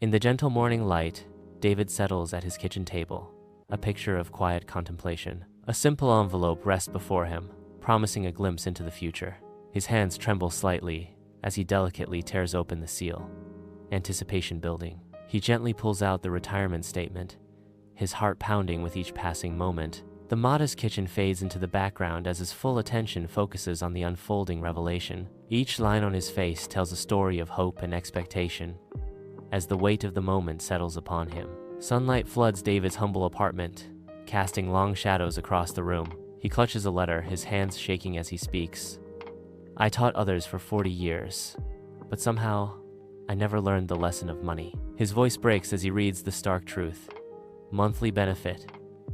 In the gentle morning light, David settles at his kitchen table, a picture of quiet contemplation. A simple envelope rests before him, promising a glimpse into the future. His hands tremble slightly as he delicately tears open the seal, anticipation building. He gently pulls out the retirement statement, his heart pounding with each passing moment. The modest kitchen fades into the background as his full attention focuses on the unfolding revelation. Each line on his face tells a story of hope and expectation. As the weight of the moment settles upon him, sunlight floods David's humble apartment, casting long shadows across the room. He clutches a letter, his hands shaking as he speaks. I taught others for 40 years, but somehow I never learned the lesson of money. His voice breaks as he reads the stark truth. Monthly benefit,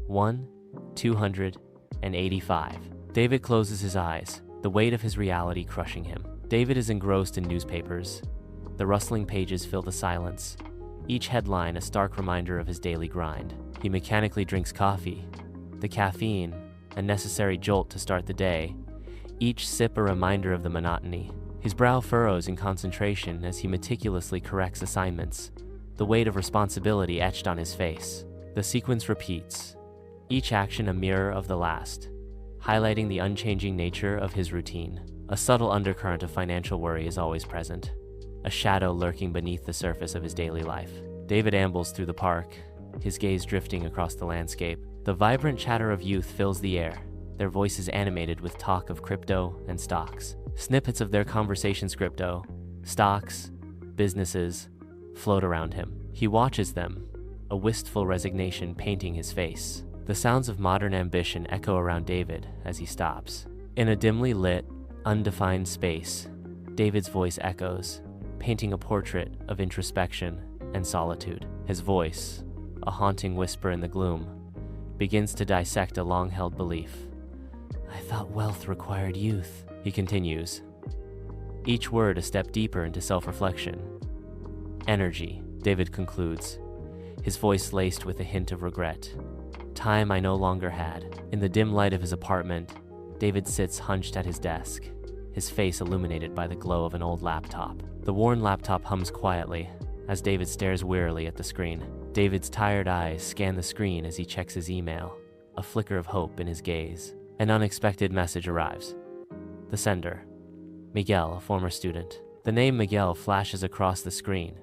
$1,285. David closes his eyes, the weight of his reality crushing him. David is engrossed in newspapers. The rustling pages fill the silence, each headline a stark reminder of his daily grind. He mechanically drinks coffee, the caffeine, a necessary jolt to start the day, each sip a reminder of the monotony. His brow furrows in concentration as he meticulously corrects assignments, the weight of responsibility etched on his face. The sequence repeats, each action a mirror of the last, highlighting the unchanging nature of his routine. A subtle undercurrent of financial worry is always present, a shadow lurking beneath the surface of his daily life. David ambles through the park, his gaze drifting across the landscape. The vibrant chatter of youth fills the air, their voices animated with talk of crypto and stocks. Snippets of their conversations, crypto, stocks, businesses, float around him. He watches them, a wistful resignation painting his face. The sounds of modern ambition echo around David as he stops. In a dimly lit, undefined space, David's voice echoes, painting a portrait of introspection and solitude. His voice, a haunting whisper in the gloom, begins to dissect a long-held belief. I thought wealth required youth, he continues, each word a step deeper into self-reflection. Energy, David concludes, his voice laced with a hint of regret. Time I no longer had. In the dim light of his apartment, David sits hunched at his desk, his face illuminated by the glow of an old laptop. The worn laptop hums quietly as David stares wearily at the screen. David's tired eyes scan the screen as he checks his email, a flicker of hope in his gaze. An unexpected message arrives. The sender, Miguel, a former student. The name Miguel flashes across the screen,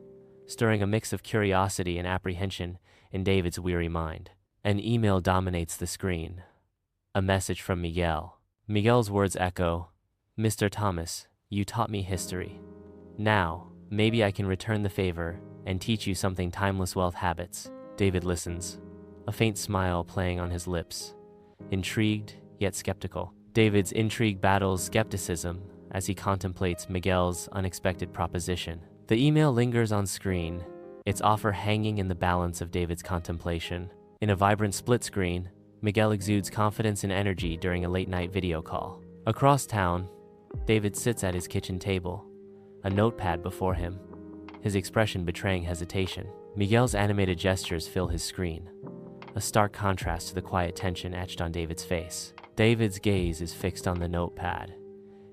stirring a mix of curiosity and apprehension in David's weary mind. An email dominates the screen. A message from Miguel. Miguel's words echo, Mr. Thomas, you taught me history. Now, maybe I can return the favor and teach you something timeless wealth habits. David listens, a faint smile playing on his lips, intrigued yet skeptical. David's intrigue battles skepticism as he contemplates Miguel's unexpected proposition. The email lingers on screen, its offer hanging in the balance of David's contemplation. In a vibrant split screen, Miguel exudes confidence and energy during a late-night video call. Across town, David sits at his kitchen table, a notepad before him, his expression betraying hesitation. Miguel's animated gestures fill his screen, a stark contrast to the quiet tension etched on David's face. David's gaze is fixed on the notepad,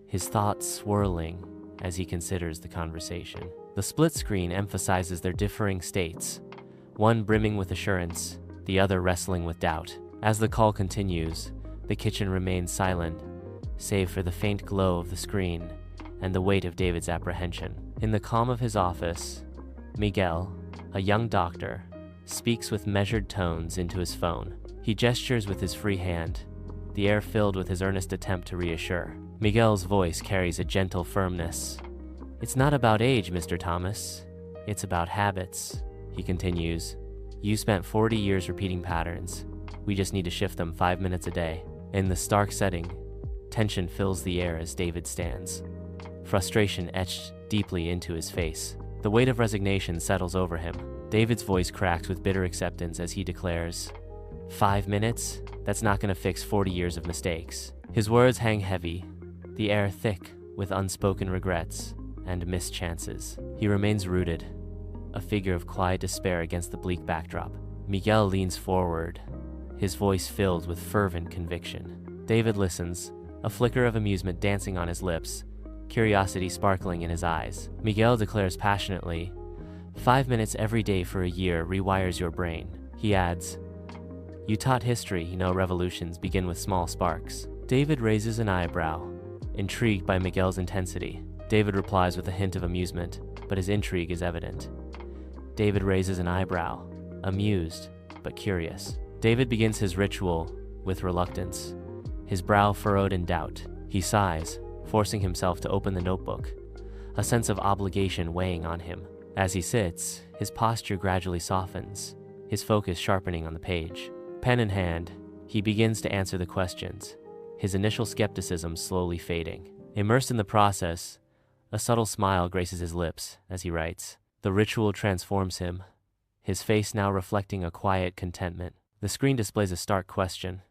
his thoughts swirling as he considers the conversation. The split screen emphasizes their differing states, one brimming with assurance, the other wrestling with doubt. As the call continues, the kitchen remains silent, save for the faint glow of the screen and the weight of David's apprehension. In the calm of his office, Miguel, a young doctor, speaks with measured tones into his phone. He gestures with his free hand, the air filled with his earnest attempt to reassure. Miguel's voice carries a gentle firmness. It's not about age, Mr. Thomas. It's about habits, he continues. You spent 40 years repeating patterns. We just need to shift them 5 minutes a day. In the stark setting, tension fills the air as David stands, frustration etched deeply into his face. The weight of resignation settles over him. David's voice cracks with bitter acceptance as he declares, 5 minutes? That's not going to fix 40 years of mistakes. His words hang heavy, the air thick with unspoken regrets and missed chances. He remains rooted, a figure of quiet despair against the bleak backdrop. Miguel leans forward, his voice filled with fervent conviction. David listens, a flicker of amusement dancing on his lips, curiosity sparkling in his eyes. Miguel declares passionately, 5 minutes every day for a year rewires your brain. He adds, "You taught history, revolutions begin with small sparks." David raises an eyebrow, intrigued by Miguel's intensity. David replies with a hint of amusement, but his intrigue is evident. David raises an eyebrow, amused but curious. David begins his ritual with reluctance, his brow furrowed in doubt. He sighs, forcing himself to open the notebook, a sense of obligation weighing on him. As he sits, his posture gradually softens, his focus sharpening on the page. Pen in hand, he begins to answer the questions, his initial skepticism slowly fading. Immersed in the process, a subtle smile graces his lips as he writes. The ritual transforms him, his face now reflecting a quiet contentment. The screen displays a stark question.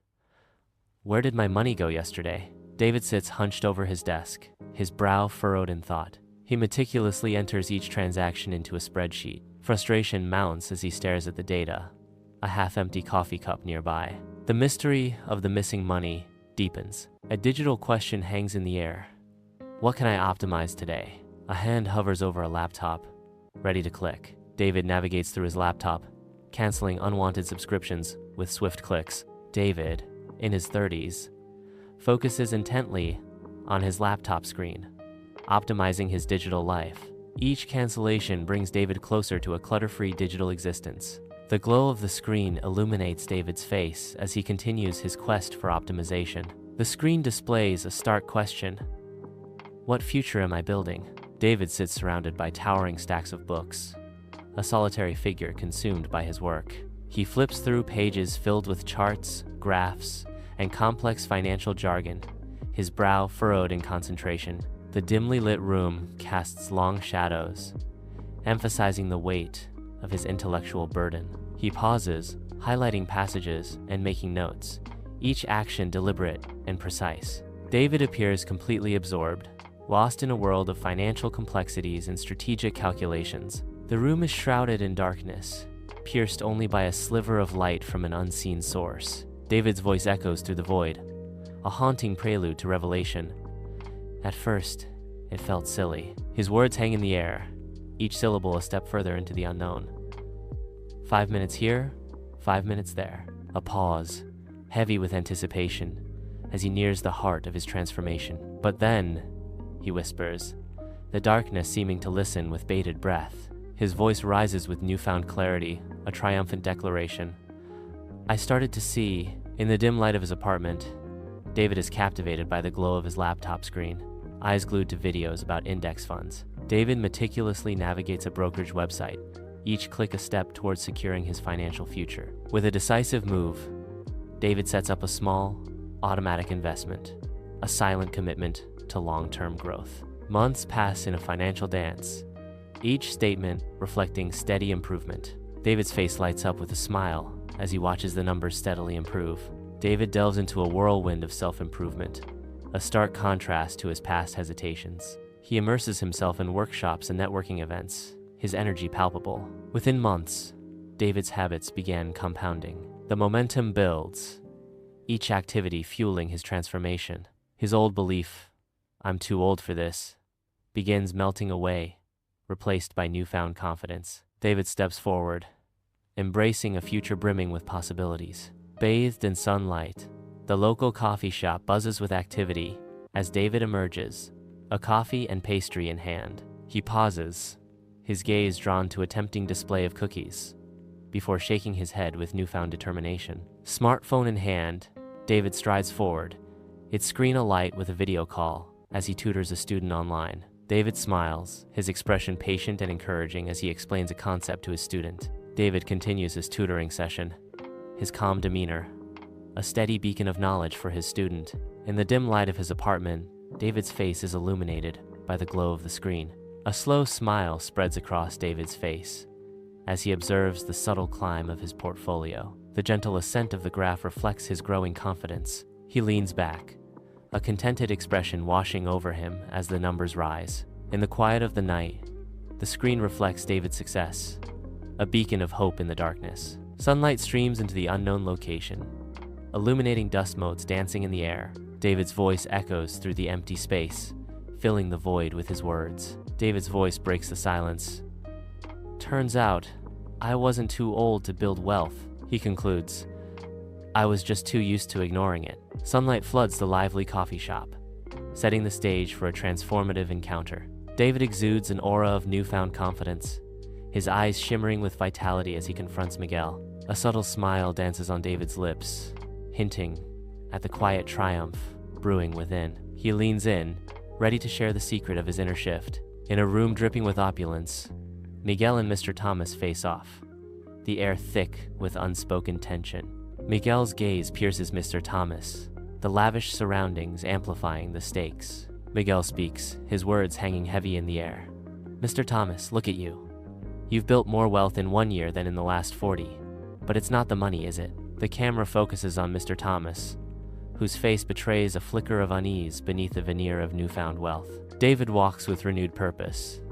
Where did my money go yesterday? David sits hunched over his desk, his brow furrowed in thought. He meticulously enters each transaction into a spreadsheet. Frustration mounts as he stares at the data, a half-empty coffee cup nearby. The mystery of the missing money deepens. A digital question hangs in the air. What can I optimize today? A hand hovers over a laptop, ready to click. David navigates through his laptop, canceling unwanted subscriptions with swift clicks. David, in his 30s, focuses intently on his laptop screen, optimizing his digital life. Each cancellation brings David closer to a clutter-free digital existence. The glow of the screen illuminates David's face as he continues his quest for optimization. The screen displays a stark question. What future am I building? David sits surrounded by towering stacks of books, a solitary figure consumed by his work. He flips through pages filled with charts, graphs, and complex financial jargon, his brow furrowed in concentration. The dimly lit room casts long shadows, emphasizing the weight of his intellectual burden. He pauses, highlighting passages and making notes, each action deliberate and precise. David appears completely absorbed, lost in a world of financial complexities and strategic calculations. The room is shrouded in darkness, pierced only by a sliver of light from an unseen source. David's voice echoes through the void, a haunting prelude to revelation. At first, it felt silly. His words hang in the air, each syllable a step further into the unknown. 5 minutes here, 5 minutes there. A pause, heavy with anticipation, as he nears the heart of his transformation. But then, he whispers, the darkness seeming to listen with bated breath. His voice rises with newfound clarity, a triumphant declaration. I started to see, in the dim light of his apartment, David is captivated by the glow of his laptop screen, eyes glued to videos about index funds. David meticulously navigates a brokerage website, each click a step towards securing his financial future. With a decisive move, David sets up a small, automatic investment, a silent commitment to long-term growth. Months pass in a financial dance, each statement reflecting steady improvement. David's face lights up with a smile as he watches the numbers steadily improve. David delves into a whirlwind of self-improvement, a stark contrast to his past hesitations. He immerses himself in workshops and networking events, his energy palpable. Within months, David's habits began compounding. The momentum builds, each activity fueling his transformation. His old belief, "I'm too old for this," begins melting away, replaced by newfound confidence. David steps forward, embracing a future brimming with possibilities. Bathed in sunlight, the local coffee shop buzzes with activity as David emerges, a coffee and pastry in hand. He pauses, his gaze drawn to a tempting display of cookies, before shaking his head with newfound determination. Smartphone in hand, David strides forward, its screen alight with a video call as he tutors a student online. David smiles, his expression patient and encouraging as he explains a concept to his student. David continues his tutoring session, his calm demeanor, a steady beacon of knowledge for his student. In the dim light of his apartment, David's face is illuminated by the glow of the screen. A slow smile spreads across David's face as he observes the subtle climb of his portfolio. The gentle ascent of the graph reflects his growing confidence. He leans back, a contented expression washing over him as the numbers rise. In the quiet of the night, the screen reflects David's success, a beacon of hope in the darkness. Sunlight streams into the unknown location, illuminating dust motes dancing in the air. David's voice echoes through the empty space, filling the void with his words. David's voice breaks the silence. Turns out, I wasn't too old to build wealth, he concludes. I was just too used to ignoring it. Sunlight floods the lively coffee shop, setting the stage for a transformative encounter. David exudes an aura of newfound confidence, his eyes shimmering with vitality as he confronts Miguel. A subtle smile dances on David's lips, hinting at the quiet triumph brewing within. He leans in, ready to share the secret of his inner shift. In a room dripping with opulence, Miguel and Mr. Thomas face off, the air thick with unspoken tension. Miguel's gaze pierces Mr. Thomas, the lavish surroundings amplifying the stakes. Miguel speaks, his words hanging heavy in the air. Mr. Thomas, look at you. You've built more wealth in 1 year than in the last 40. But it's not the money, is it? The camera focuses on Mr. Thomas, whose face betrays a flicker of unease beneath the veneer of newfound wealth. David walks with renewed purpose,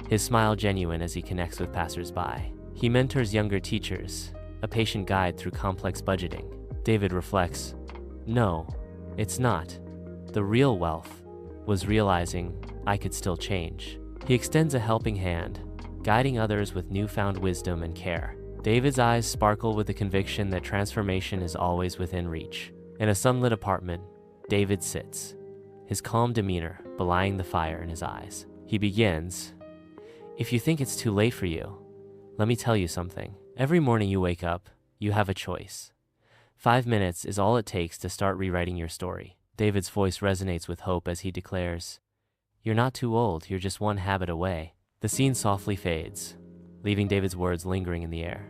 his smile genuine as he connects with passers-by. He mentors younger teachers, a patient guide through complex budgeting. David reflects, no, it's not. The real wealth was realizing I could still change. He extends a helping hand, guiding others with newfound wisdom and care. David's eyes sparkle with the conviction that transformation is always within reach. In a sunlit apartment, David sits, his calm demeanor belying the fire in his eyes. He begins, if you think it's too late for you, let me tell you something. Every morning you wake up, you have a choice. 5 minutes is all it takes to start rewriting your story. David's voice resonates with hope as he declares, you're not too old, you're just one habit away. The scene softly fades, leaving David's words lingering in the air.